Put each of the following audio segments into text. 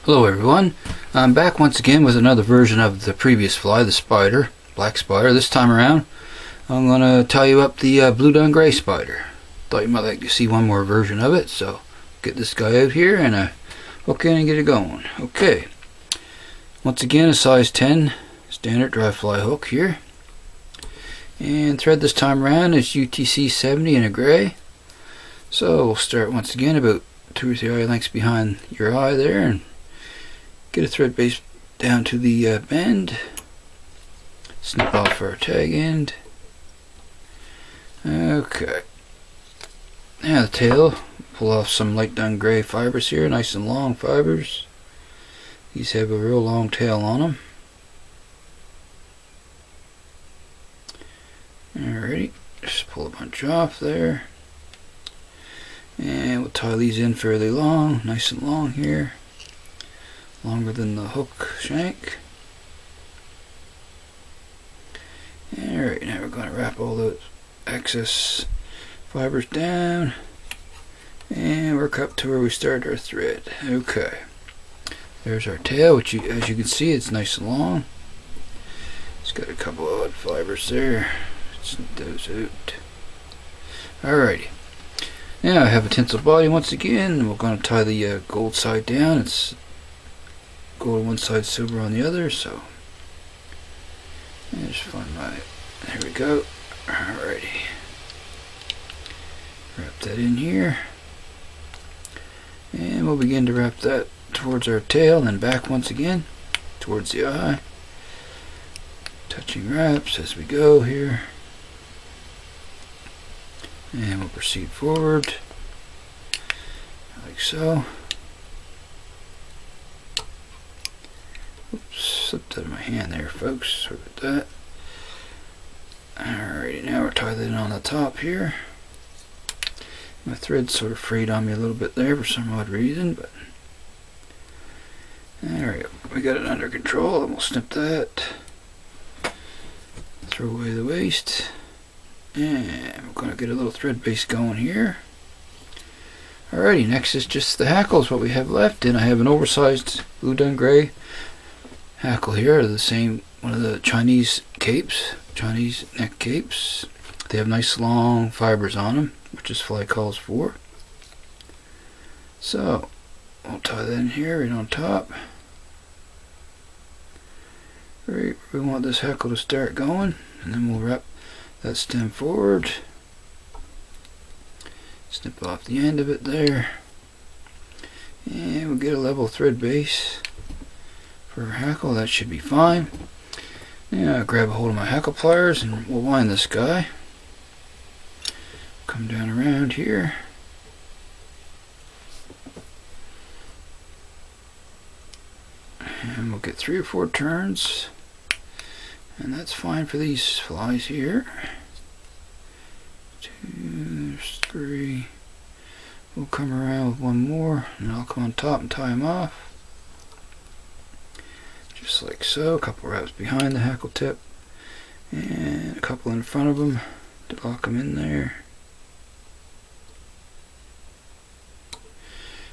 Hello everyone, I'm back once again with another version of the previous fly, the spider, black spider. This time around I'm going to tie you up the blue dun gray spider. Thought you might like to see one more version of it, so get this guy out here and hook in and get it going. Okay, once again a size 10 standard dry fly hook here, and thread this time around is UTC 70 in a gray. So we'll start once again about 2 or 3 eye lengths behind your eye there and get a thread base down to the bend. Snip off our tag end. Okay. Now the tail. Pull off some light dun gray fibers here, nice and long fibers. These have a real long tail on them. Alrighty, just pull a bunch off there. And we'll tie these in fairly long, nice and long here. Longer than the hook shank. Alright, now we're going to wrap all those excess fibers down and work up to where we started our thread. Okay, there's our tail, which as you can see, it's nice and long. It's got a couple of odd fibers there. Snip those out. Alrighty, now I have a tinsel body once again. We're going to tie the gold side down. It's gold on one side, silver on the other, so I just find my, there we go. Alrighty, wrap that in here, and we'll begin to wrap that towards our tail, and then back once again towards the eye, touching wraps as we go here, and we'll proceed forward like so. Oops, slipped out of my hand there, folks. Sorry about that. Alrighty, now we're tied it on the top here. My thread's sort of frayed on me a little bit there for some odd reason, but alright, we got it under control, and we'll snip that. Throw away the waste, and we're going to get a little thread base going here. Alrighty, next is just the hackles, what we have left, and I have an oversized blue dun gray hackle here, the same, one of the Chinese capes, Chinese neck capes. They have nice long fibers on them, which this fly calls for. So we'll tie that in here right on top. Right, we want this hackle to start going, and then we'll wrap that stem forward. Snip off the end of it there, and we'll get a level thread base for our hackle. That should be fine. Now I'll grab a hold of my hackle pliers and we'll wind this guy. Come down around here. And we'll get 3 or 4 turns. And that's fine for these flies here. 2, 3. We'll come around with one more, and I'll come on top and tie them off. Just like so. A couple wraps behind the hackle tip, and a couple in front of them to lock them in there.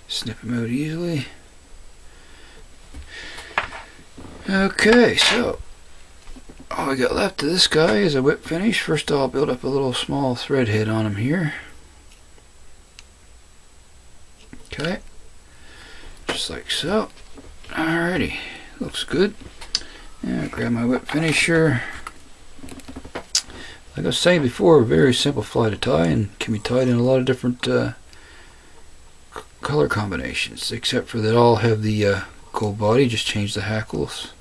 Snip them out easily. Okay, so all we got left of this guy is a whip finish. First I'll build up a little small thread head on him here. Okay, just like so. Alrighty, looks good. Now grab my whip finisher. Like I was saying before, a very simple fly to tie, and can be tied in a lot of different color combinations, except for that all have the gold body. Just change the hackles.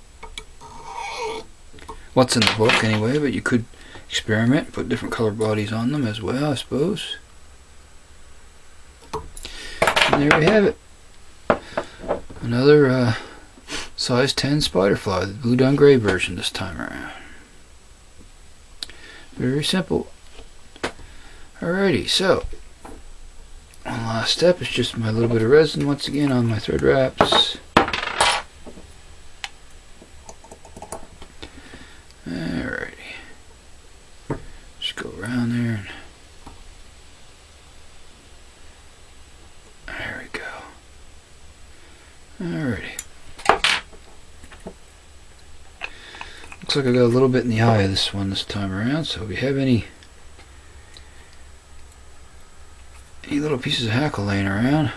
What's in the book anyway, but you could experiment and put different color bodies on them as well, I suppose. And there we have it. Another size 10 spider fly, the blue dun gray version this time around. Very simple. Alrighty, so one last step is just my little bit of resin once again on my thread wraps. Alrighty, just go around there and there we go. Alrighty. Looks like I got a little bit in the eye of this one this time around, so if you have any little pieces of hackle laying around,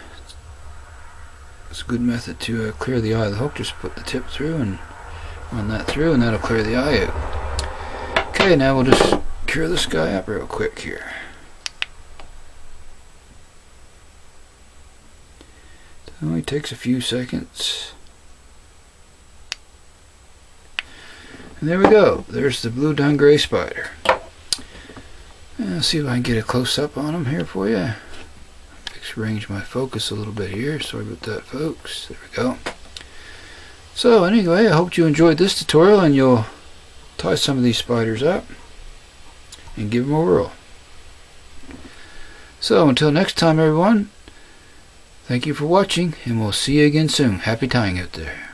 it's a good method to clear the eye of the hook. Just put the tip through and run that through, and that'll clear the eye out. Okay, now we'll just cure this guy up real quick here. It only takes a few seconds. And there we go. There's the blue dun gray spider. And I'll see if I can get a close-up on him here for you. Arrange my focus a little bit here. Sorry about that, folks. There we go. So anyway, I hope you enjoyed this tutorial, and you'll tie some of these spiders up and give them a whirl. So until next time, everyone, thank you for watching, and we'll see you again soon. Happy tying out there.